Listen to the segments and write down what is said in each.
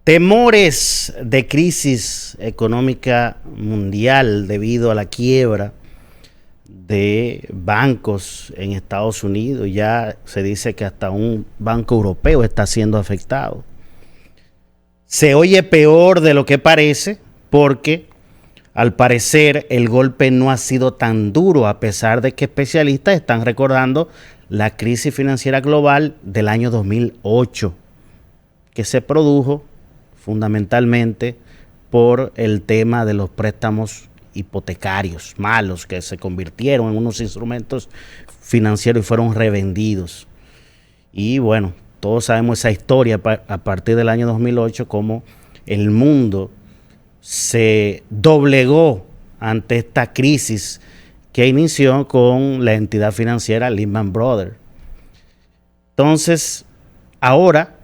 Temores de crisis económica mundial debido a la quiebra de bancos en Estados Unidos. Ya se dice que hasta un banco europeo está siendo afectado. Se oye peor de lo que parece porque al parecer el golpe no ha sido tan duro, a pesar de que especialistas están recordando la crisis financiera global del año 2008, que se produjo fundamentalmente por el tema de los préstamos hipotecarios malos que se convirtieron en unos instrumentos financieros y fueron revendidos. Y bueno, todos sabemos esa historia a partir del año 2008, cómo el mundo se doblegó ante esta crisis que inició con la entidad financiera Lehman Brothers. Entonces, ahora,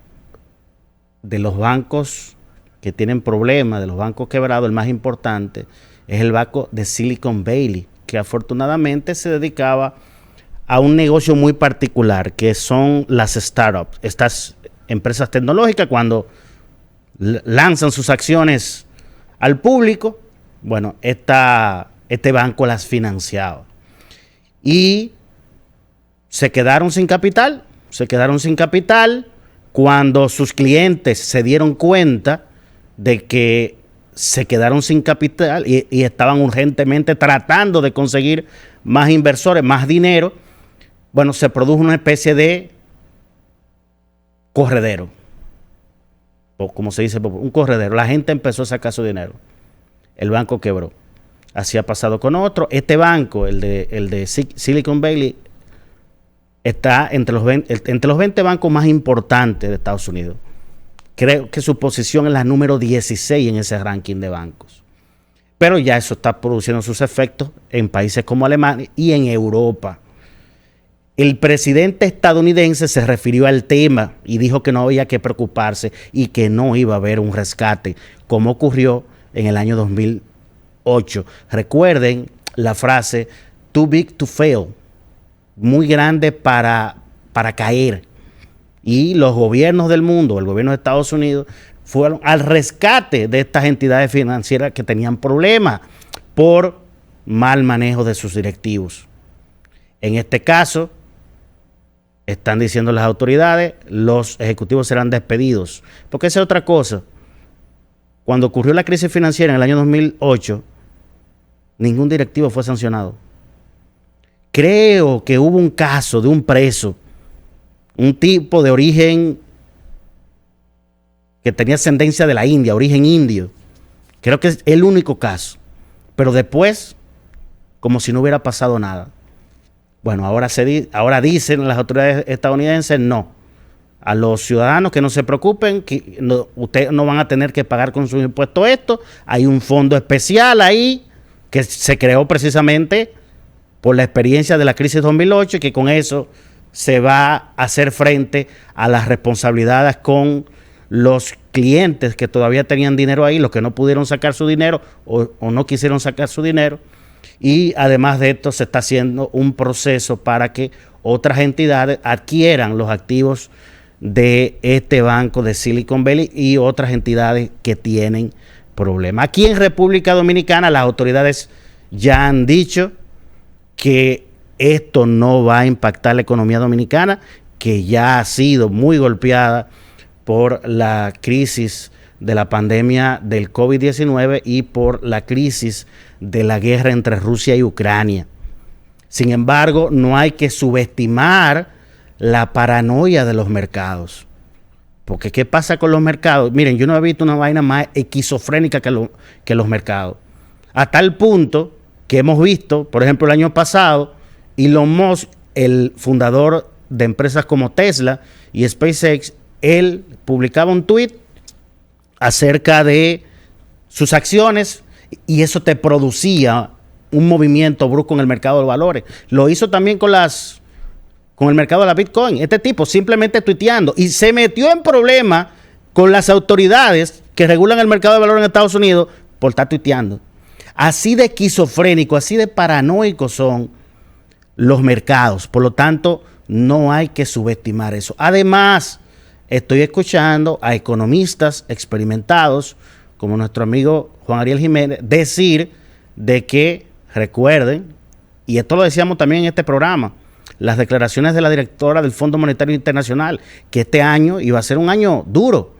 de los bancos que tienen problemas, de los bancos quebrados, el más importante es el banco de Silicon Valley, que afortunadamente se dedicaba a un negocio muy particular, que son las startups, estas empresas tecnológicas. Cuando lanzan sus acciones al público, bueno, este banco las financiaba y se quedaron sin capital. Cuando sus clientes se dieron cuenta de que se quedaron sin capital y estaban urgentemente tratando de conseguir más inversores, más dinero, bueno, se produjo una especie de corredero, o como se dice, un corredero. La gente empezó a sacar su dinero. El banco quebró. Así ha pasado con otro. Este banco, el de Silicon Valley, está entre los 20 bancos más importantes de Estados Unidos. Creo que su posición es la número 16 en ese ranking de bancos. Pero ya eso está produciendo sus efectos en países como Alemania y en Europa. El presidente estadounidense se refirió al tema y dijo que no había que preocuparse y que no iba a haber un rescate, como ocurrió en el año 2008. Recuerden la frase "too big to fail", muy grande para caer. Y los gobiernos del mundo, el gobierno de Estados Unidos, fueron al rescate de estas entidades financieras que tenían problemas por mal manejo de sus directivos. En este caso, están diciendo las autoridades, los ejecutivos serán despedidos. Porque esa es otra cosa. Cuando ocurrió la crisis financiera en el año 2008, ningún directivo fue sancionado. Creo que hubo un caso de un preso, un tipo de origen que tenía ascendencia de la India, origen indio. Creo que es el único caso. Pero después, como si no hubiera pasado nada. Bueno, ahora dicen las autoridades estadounidenses, no. A los ciudadanos que no se preocupen, que ustedes no van a tener que pagar con sus impuestos esto. Hay un fondo especial ahí que se creó precisamente por la experiencia de la crisis 2008 y que con eso se va a hacer frente a las responsabilidades con los clientes que todavía tenían dinero ahí, los que no pudieron sacar su dinero o no quisieron sacar su dinero. Y además de esto se está haciendo un proceso para que otras entidades adquieran los activos de este banco de Silicon Valley y otras entidades que tienen problemas. Aquí en República Dominicana las autoridades ya han dicho que esto no va a impactar la economía dominicana, que ya ha sido muy golpeada por la crisis de la pandemia del COVID-19 y por la crisis de la guerra entre Rusia y Ucrania. Sin embargo, no hay que subestimar la paranoia de los mercados. Porque ¿qué pasa con los mercados? Miren, yo no he visto una vaina más esquizofrénica que los mercados. A tal punto que hemos visto, por ejemplo, el año pasado, Elon Musk, el fundador de empresas como Tesla y SpaceX, él publicaba un tweet acerca de sus acciones y eso te producía un movimiento brusco en el mercado de valores. Lo hizo también con el mercado de la Bitcoin. Este tipo simplemente tuiteando y se metió en problemas con las autoridades que regulan el mercado de valores en Estados Unidos por estar tuiteando. Así de esquizofrénico, así de paranoicos son los mercados. Por lo tanto, no hay que subestimar eso. Además, estoy escuchando a economistas experimentados, como nuestro amigo Juan Ariel Jiménez, decir de que, recuerden, y esto lo decíamos también en este programa, las declaraciones de la directora del Fondo Monetario Internacional, que este año iba a ser un año duro,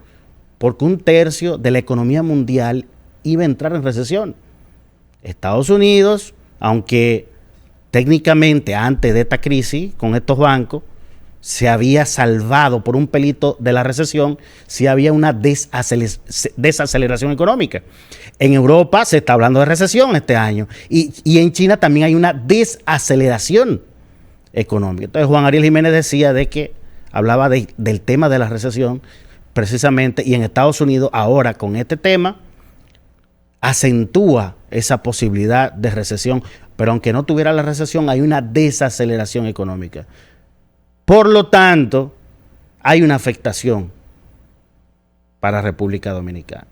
porque 1/3 de la economía mundial iba a entrar en recesión. Estados Unidos, aunque técnicamente antes de esta crisis con estos bancos se había salvado por un pelito de la recesión, sí había una desaceleración económica. En Europa se está hablando de recesión este año y en China también hay una desaceleración económica. Entonces Juan Ariel Jiménez decía de que hablaba del tema de la recesión precisamente, y en Estados Unidos ahora con este tema acentúa esa posibilidad de recesión, pero aunque no tuviera la recesión hay una desaceleración económica. Por lo tanto, hay una afectación para República Dominicana.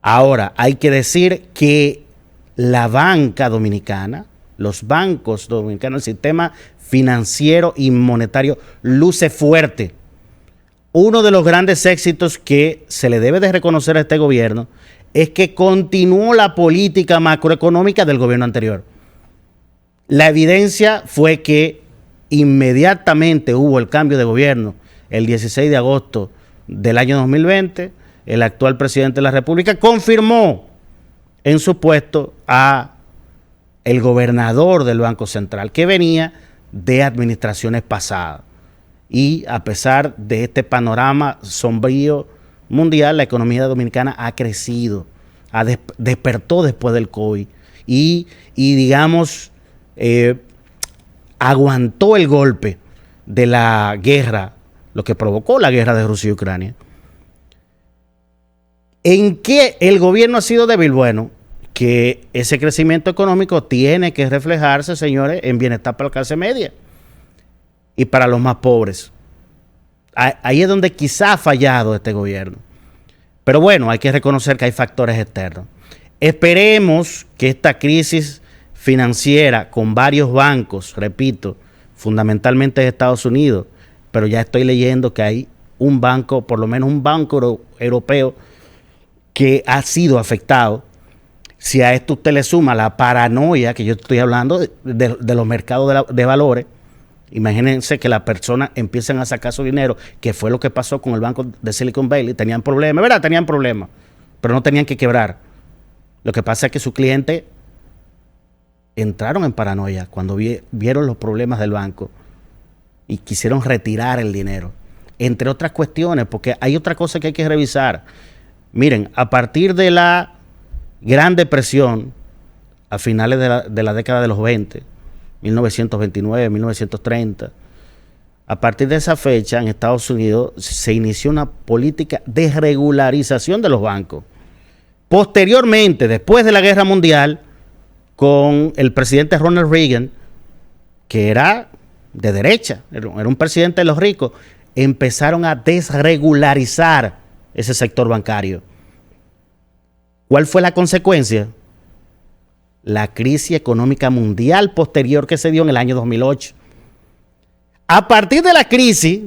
Ahora, hay que decir que la banca dominicana, los bancos dominicanos, el sistema financiero y monetario luce fuerte. Uno de los grandes éxitos que se le debe de reconocer a este gobierno es que continuó la política macroeconómica del gobierno anterior. La evidencia fue que inmediatamente hubo el cambio de gobierno el 16 de agosto del año 2020. El actual presidente de la República confirmó en su puesto a el gobernador del Banco Central, que venía de administraciones pasadas. Y a pesar de este panorama sombrío mundial, la economía dominicana ha crecido, despertó después del COVID y digamos, aguantó el golpe de la guerra, lo que provocó la guerra de Rusia y Ucrania. ¿En qué el gobierno ha sido débil? Bueno, que ese crecimiento económico tiene que reflejarse, señores, en bienestar para la clase media y para los más pobres. Ahí es donde quizá ha fallado este gobierno. Pero bueno, hay que reconocer que hay factores externos. Esperemos que esta crisis financiera con varios bancos, repito, fundamentalmente de Estados Unidos, pero ya estoy leyendo que hay un banco, por lo menos un banco europeo, que ha sido afectado. Si a esto usted le suma la paranoia que yo estoy hablando de los mercados de valores, imagínense que las personas empiezan a sacar su dinero, que fue lo que pasó con el banco de Silicon Valley. Tenían problemas, ¿verdad? Tenían problemas, pero no tenían que quebrar. Lo que pasa es que sus clientes entraron en paranoia cuando vieron los problemas del banco y quisieron retirar el dinero, entre otras cuestiones, porque hay otra cosa que hay que revisar. Miren, a partir de la Gran Depresión, a finales de la década de los 20, 1929, 1930, a partir de esa fecha en Estados Unidos se inició una política de regularización de los bancos. Posteriormente, después de la Guerra Mundial, con el presidente Ronald Reagan, que era de derecha, era un presidente de los ricos, empezaron a desregularizar ese sector bancario. ¿Cuál fue la consecuencia? La crisis económica mundial posterior que se dio en el año 2008. A partir de la crisis,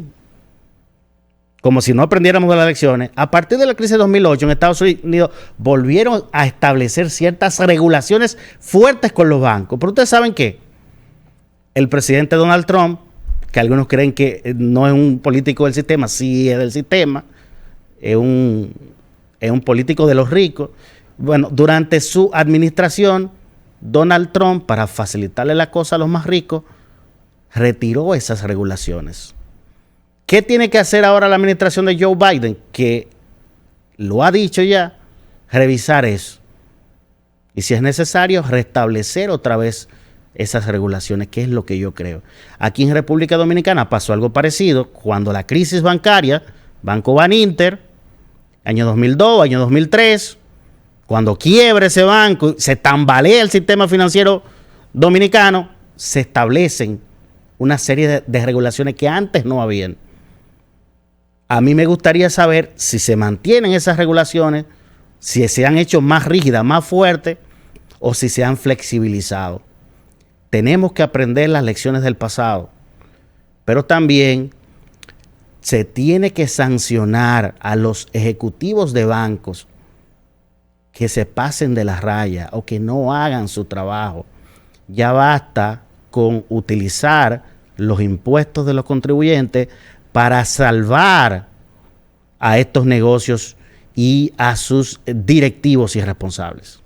como si no aprendiéramos de las lecciones, a partir de la crisis de 2008 en Estados Unidos volvieron a establecer ciertas regulaciones fuertes con los bancos. Pero ustedes saben que el presidente Donald Trump, que algunos creen que no es un político del sistema, sí es del sistema, es un político de los ricos. Bueno, durante su administración, Donald Trump, para facilitarle la cosa a los más ricos, retiró esas regulaciones. ¿Qué tiene que hacer ahora la administración de Joe Biden? Que lo ha dicho ya, revisar eso. Y si es necesario, restablecer otra vez esas regulaciones, que es lo que yo creo. Aquí en República Dominicana pasó algo parecido cuando la crisis bancaria, Banco Baninter, año 2002, año 2003, cuando quiebra ese banco, se tambalea el sistema financiero dominicano, se establecen una serie de regulaciones que antes no habían. A mí me gustaría saber si se mantienen esas regulaciones, si se han hecho más rígidas, más fuertes, o si se han flexibilizado. Tenemos que aprender las lecciones del pasado, pero también se tiene que sancionar a los ejecutivos de bancos que se pasen de la raya o que no hagan su trabajo. Ya basta con utilizar los impuestos de los contribuyentes para salvar a estos negocios y a sus directivos irresponsables.